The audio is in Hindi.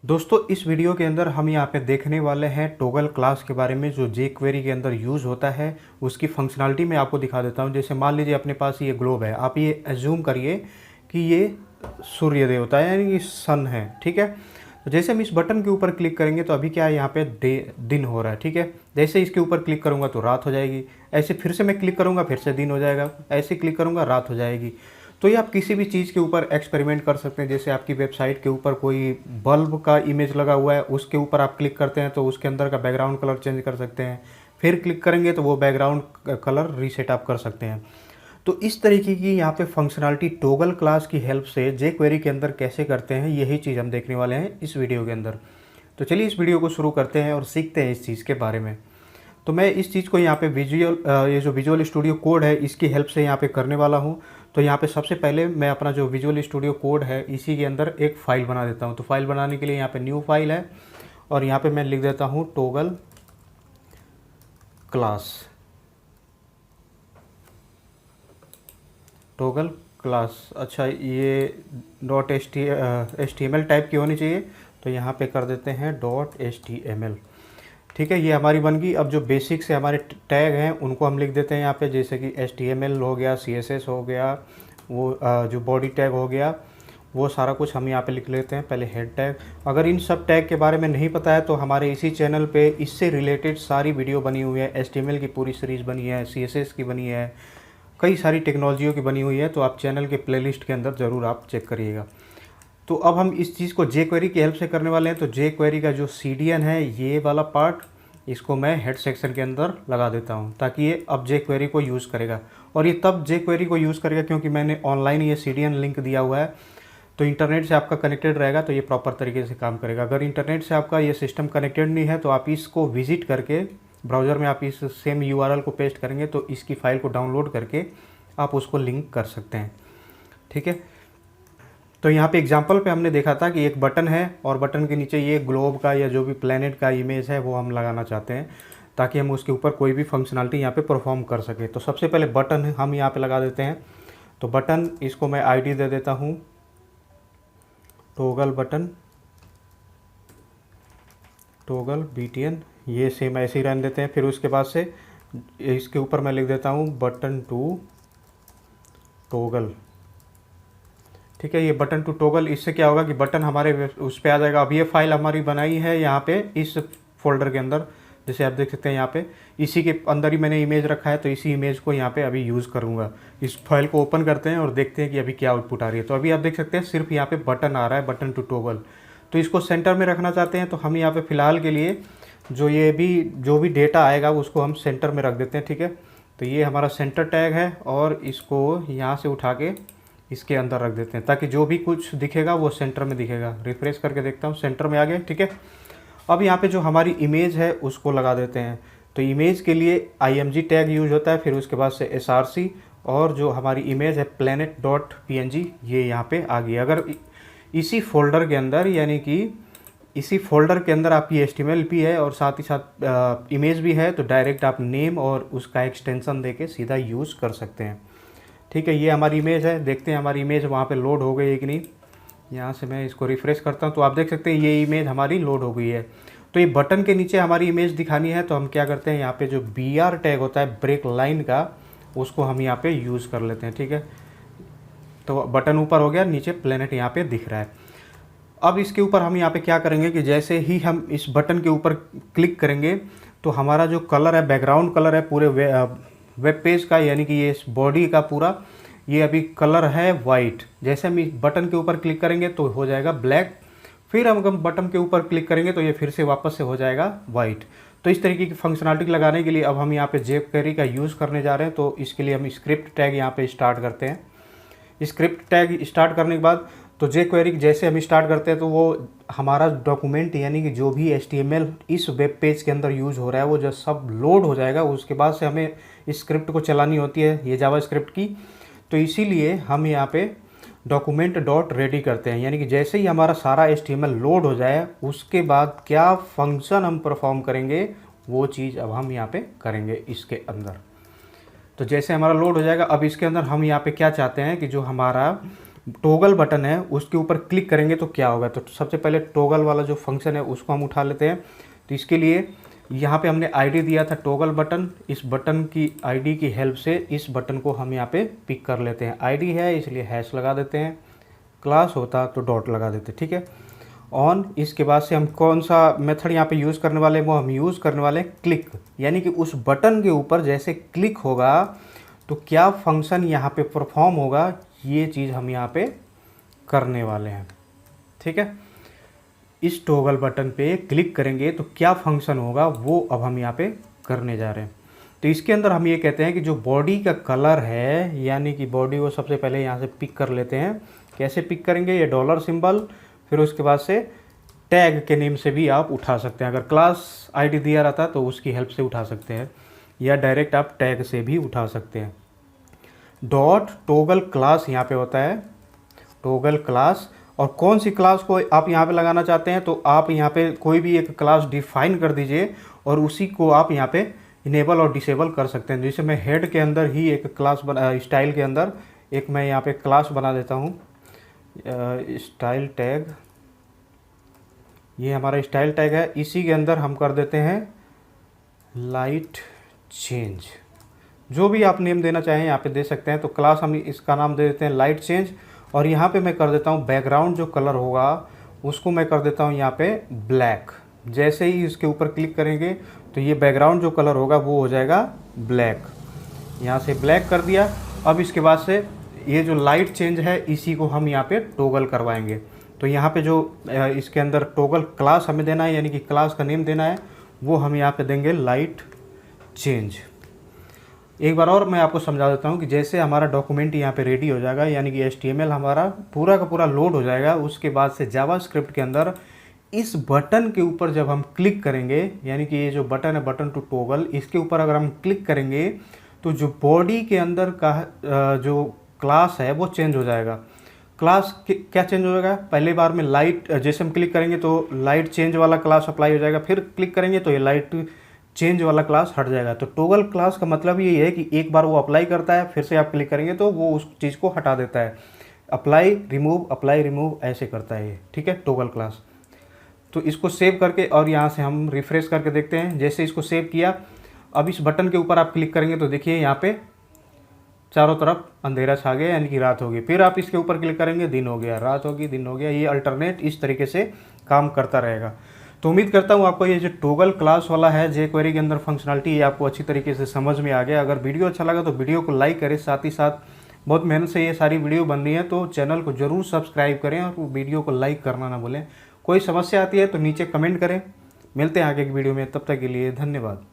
दोस्तों इस वीडियो के अंदर हम यहाँ पे देखने वाले हैं टॉगल क्लास के बारे में जो जेक्वेरी के अंदर यूज़ होता है। उसकी फंक्शनलिटी मैं आपको दिखा देता हूँ। जैसे मान लीजिए अपने पास ये ग्लोब है, आप ये एज्यूम करिए कि ये सूर्य देवता है यानी कि सन है, ठीक है। तो जैसे हम इस बटन के ऊपर क्लिक करेंगे तो अभी क्या है, यहाँ पे दिन हो रहा है, ठीक है। जैसे इसके ऊपर क्लिक करूँगा तो रात हो जाएगी। ऐसे फिर से मैं क्लिक करूँगा फिर से दिन हो जाएगा। ऐसे क्लिक करूँगा रात हो जाएगी। तो ये आप किसी भी चीज़ के ऊपर एक्सपेरिमेंट कर सकते हैं। जैसे आपकी वेबसाइट के ऊपर कोई बल्ब का इमेज लगा हुआ है, उसके ऊपर आप क्लिक करते हैं तो उसके अंदर का बैकग्राउंड कलर चेंज कर सकते हैं। फिर क्लिक करेंगे तो वो बैकग्राउंड कलर रीसेट आप कर सकते हैं। तो इस तरीके की यहाँ पे फंक्शनलिटी टॉगल क्लास की हेल्प से जेक्वेरी के अंदर कैसे करते हैं, यही चीज़ हम देखने वाले हैं इस वीडियो के अंदर। तो चलिए इस वीडियो को शुरू करते हैं और सीखते हैं इस चीज़ के बारे में। तो मैं इस चीज़ को यहाँ पे ये जो विजुअल स्टूडियो कोड है इसकी हेल्प से यहाँ पे करने वाला हूँ। तो यहाँ पे सबसे पहले मैं अपना जो विजुअल स्टूडियो कोड है इसी के अंदर एक फ़ाइल बना देता हूँ। तो फाइल बनाने के लिए यहाँ पे न्यू फाइल है और यहाँ पे मैं लिख देता हूँ टॉगल क्लास। टॉगल क्लास, अच्छा ये .html टाइप की होनी चाहिए। तो यहाँ पे कर देते हैं .html, ठीक है। ये हमारी बन गई। अब जो बेसिक से हमारे टैग हैं उनको हम लिख देते हैं यहाँ पे, जैसे कि HTML हो गया, CSS हो गया, वो जो बॉडी टैग हो गया, वो सारा कुछ हम यहाँ पे लिख लेते हैं। पहले हेड टैग। अगर इन सब टैग के बारे में नहीं पता है तो हमारे इसी चैनल पे इससे रिलेटेड सारी वीडियो बनी हुई है। HTML की पूरी सीरीज़ बनी है, CSS की बनी है, कई सारी टेक्नोलॉजियों की बनी हुई है। तो आप चैनल के प्लेलिस्ट के अंदर ज़रूर आप चेक करिएगा। तो अब हम इस चीज़ को जेक्वेरी की हेल्प से करने वाले हैं। तो जेक्वेरी का जो CDN है, ये वाला पार्ट, इसको मैं हेड सेक्शन के अंदर लगा देता हूँ ताकि ये अब जेक्वेरी को यूज़ करेगा। और ये तब जेक्वेरी को यूज़ करेगा क्योंकि मैंने ऑनलाइन ये CDN लिंक दिया हुआ है। तो इंटरनेट से आपका कनेक्टेड रहेगा तो ये प्रॉपर तरीके से काम करेगा। अगर इंटरनेट से आपका ये सिस्टम कनेक्टेड नहीं है तो आप इसको विजिट करके ब्राउज़र में आप इस सेम URL को पेस्ट करेंगे तो इसकी फ़ाइल को डाउनलोड करके आप उसको लिंक कर सकते हैं, ठीक है। तो यहाँ पे एग्जांपल पे हमने देखा था कि एक बटन है और बटन के नीचे ये ग्लोब का या जो भी प्लेनेट का इमेज है वो हम लगाना चाहते हैं ताकि हम उसके ऊपर कोई भी फंक्शनलिटी यहाँ पे परफॉर्म कर सके। तो सबसे पहले बटन हम यहाँ पे लगा देते हैं। तो बटन, इसको मैं ID दे देता हूँ टॉगल बटन, टॉगल BTN। ये सेम ऐसे ही रहने देते हैं। फिर उसके बाद से इसके ऊपर मैं लिख देता हूँ बटन टू टॉगल, ठीक है। ये बटन टू टॉगल, इससे क्या होगा कि बटन हमारे उस पे आ जाएगा। अब ये फाइल हमारी बनाई है यहाँ पे इस फोल्डर के अंदर, जैसे आप देख सकते हैं यहाँ पे इसी के अंदर ही मैंने इमेज रखा है। तो इसी इमेज को यहाँ पे अभी यूज़ करूँगा। इस फाइल को ओपन करते हैं और देखते हैं कि अभी क्या आउटपुट आ रही है। तो अभी आप देख सकते हैं सिर्फ यहाँ पे बटन आ रहा है, बटन टू टॉगल। तो इसको सेंटर में रखना चाहते हैं तो हम यहाँ पे फ़िलहाल के लिए जो भी डेटा आएगा उसको हम सेंटर में रख देते हैं, ठीक है। तो ये हमारा सेंटर टैग है और इसको यहाँ से उठा के इसके अंदर रख देते हैं ताकि जो भी कुछ दिखेगा वो सेंटर में दिखेगा। रिफ्रेश करके देखता हूँ, सेंटर में आ गया, ठीक है। अब यहाँ पे जो हमारी इमेज है उसको लगा देते हैं। तो इमेज के लिए IMG टैग यूज होता है, फिर उसके बाद से SRC, और जो हमारी इमेज है planet.png ये यहाँ पे आ गई। अगर इसी फोल्डर के अंदर, यानी कि इसी फोल्डर के अंदर आपकी HTML भी है और साथ ही साथ इमेज भी है, तो डायरेक्ट आप नेम और उसका एक्सटेंशन देके सीधा यूज़ कर सकते हैं, ठीक है। ये हमारी इमेज है, देखते हैं हमारी इमेज वहाँ पे लोड हो गई है कि नहीं। यहाँ से मैं इसको रिफ़्रेश करता हूँ तो आप देख सकते हैं ये इमेज हमारी लोड हो गई है। तो ये बटन के नीचे हमारी इमेज दिखानी है तो हम क्या करते हैं, यहाँ पे जो BR टैग होता है ब्रेक लाइन का, उसको हम यहाँ पे यूज़ कर लेते हैं, ठीक है। तो बटन ऊपर हो गया, नीचे प्लेनेट यहाँ पे दिख रहा है। अब इसके ऊपर हम यहाँ पे क्या करेंगे कि जैसे ही हम इस बटन के ऊपर क्लिक करेंगे तो हमारा जो कलर है, बैकग्राउंड कलर है पूरे वेब पेज का, यानी कि ये बॉडी का पूरा, ये अभी कलर है वाइट। जैसे हम इस बटन के ऊपर क्लिक करेंगे तो हो जाएगा ब्लैक। फिर हम बटन के ऊपर क्लिक करेंगे तो ये फिर से वापस से हो जाएगा वाइट। तो इस तरीके की फंक्शनलिटी लगाने के लिए अब हम यहाँ पे जेक्वेरी का यूज़ करने जा रहे हैं। तो इसके लिए हम स्क्रिप्ट टैग यहाँ पे स्टार्ट करते हैं। स्क्रिप्ट टैग स्टार्ट करने के बाद तो जेक्वेरी जैसे हम स्टार्ट करते हैं तो वो हमारा डॉक्यूमेंट, यानी कि जो भी HTML इस वेब पेज के अंदर यूज़ हो रहा है वो जब सब लोड हो जाएगा उसके बाद से हमें इस स्क्रिप्ट को चलानी होती है, ये जावा स्क्रिप्ट की। तो इसीलिए हम यहाँ पे डॉक्यूमेंट डॉट रेडी करते हैं, यानी कि जैसे ही हमारा सारा HTML लोड हो जाए उसके बाद क्या फंक्शन हम परफॉर्म करेंगे वो चीज़ अब हम यहाँ पे करेंगे इसके अंदर। तो जैसे हमारा लोड हो जाएगा, अब इसके अंदर हम यहाँ पे क्या चाहते हैं कि जो हमारा टॉगल बटन है उसके ऊपर क्लिक करेंगे तो क्या होगा। तो सबसे पहले टॉगल वाला जो फंक्शन है उसको हम उठा लेते हैं। तो इसके लिए यहाँ पे हमने आईडी दिया था टॉगल बटन, इस बटन की आईडी की हेल्प से इस बटन को हम यहाँ पे पिक कर लेते हैं। आईडी है इसलिए हैश लगा देते हैं, क्लास होता तो डॉट लगा देते, ठीक है। ऑन, इसके बाद से हम कौन सा मेथड यहाँ पे यूज़ करने वाले हैं, वो हम यूज़ करने वाले हैं क्लिक, यानी कि उस बटन के ऊपर जैसे क्लिक होगा तो क्या फंक्शन यहाँ पे परफॉर्म होगा, ये चीज़ हम यहाँ पे करने वाले हैं, ठीक है। इस टॉगल बटन पे क्लिक करेंगे तो क्या फंक्शन होगा वो अब हम यहाँ पे करने जा रहे हैं। तो इसके अंदर हम ये कहते हैं कि जो बॉडी का कलर है, यानी कि बॉडी को सबसे पहले यहाँ से पिक कर लेते हैं। कैसे पिक करेंगे, ये डॉलर सिंबल, फिर उसके बाद से टैग के नेम से भी आप उठा सकते हैं। अगर क्लास आईडी दिया रहता तो उसकी हेल्प से उठा सकते हैं, या डायरेक्ट आप टैग से भी उठा सकते हैं। डॉट टॉगल क्लास यहाँ पे होता है, टॉगल क्लास। और कौन सी क्लास को आप यहाँ पे लगाना चाहते हैं, तो आप यहाँ पे कोई भी एक क्लास डिफाइन कर दीजिए और उसी को आप यहाँ पे इनेबल और डिसेबल कर सकते हैं। जैसे मैं हेड के अंदर ही एक क्लास बना, स्टाइल के अंदर एक मैं यहाँ पे क्लास बना देता हूँ, स्टाइल टैग, ये हमारा स्टाइल टैग है। इसी के अंदर हम कर देते हैं लाइट चेंज, जो भी आप नेम देना चाहें यहाँ पे दे सकते हैं। तो क्लास हम इसका नाम दे देते हैं लाइट चेंज। और यहाँ पे मैं कर देता हूँ बैकग्राउंड जो कलर होगा उसको मैं कर देता हूँ यहाँ पे ब्लैक। जैसे ही इसके ऊपर क्लिक करेंगे तो ये बैकग्राउंड जो कलर होगा वो हो जाएगा ब्लैक, यहाँ से ब्लैक कर दिया। अब इसके बाद से ये जो लाइट चेंज है इसी को हम यहाँ पे टॉगल करवाएंगे। तो यहाँ पे जो इसके अंदर टॉगल क्लास हमें देना है, यानी कि क्लास का नेम देना है, वो हम यहाँ पे देंगे लाइट चेंज। एक बार और मैं आपको समझा देता हूँ कि जैसे हमारा डॉक्यूमेंट यहाँ पे रेडी हो जाएगा, यानी कि HTML हमारा पूरा का पूरा लोड हो जाएगा, उसके बाद से जावास्क्रिप्ट के अंदर इस बटन के ऊपर जब हम क्लिक करेंगे, यानी कि ये जो बटन है बटन टू टॉगल, इसके ऊपर अगर हम क्लिक करेंगे तो जो बॉडी के अंदर का जो क्लास है वो चेंज हो जाएगा। क्लास क्या चेंज हो जाएगा, पहली बार में लाइट, जैसे हम क्लिक करेंगे तो लाइट चेंज वाला क्लास अप्लाई हो जाएगा, फिर क्लिक करेंगे तो ये लाइट चेंज वाला क्लास हट जाएगा। तो टॉगल क्लास का मतलब ये है कि एक बार वो अप्लाई करता है, फिर से आप क्लिक करेंगे तो वो उस चीज़ को हटा देता है। अप्लाई रिमूव ऐसे करता है ये, ठीक है, टॉगल क्लास। तो इसको सेव करके और यहाँ से हम रिफ्रेश करके देखते हैं। जैसे इसको सेव किया, अब इस बटन के ऊपर आप क्लिक करेंगे तो देखिए यहाँ पे चारों तरफ अंधेरा छा गया, यानी कि रात होगी। फिर आप इसके ऊपर क्लिक करेंगे, दिन हो गया, रात होगी, दिन हो गया। ये अल्टरनेट इस तरीके से काम करता रहेगा। तो उम्मीद करता हूँ आपको ये जो टॉगल क्लास वाला है jQuery के अंदर फंक्शनलिटी, ये आपको अच्छी तरीके से समझ में आ गया। अगर वीडियो अच्छा लगा तो वीडियो को लाइक करें, साथ ही साथ बहुत मेहनत से ये सारी वीडियो बन रही है, तो चैनल को ज़रूर सब्सक्राइब करें और वीडियो को लाइक करना ना भूलें। कोई समस्या आती है तो नीचे कमेंट करें। मिलते हैं आगे की वीडियो में, तब तक के लिए धन्यवाद।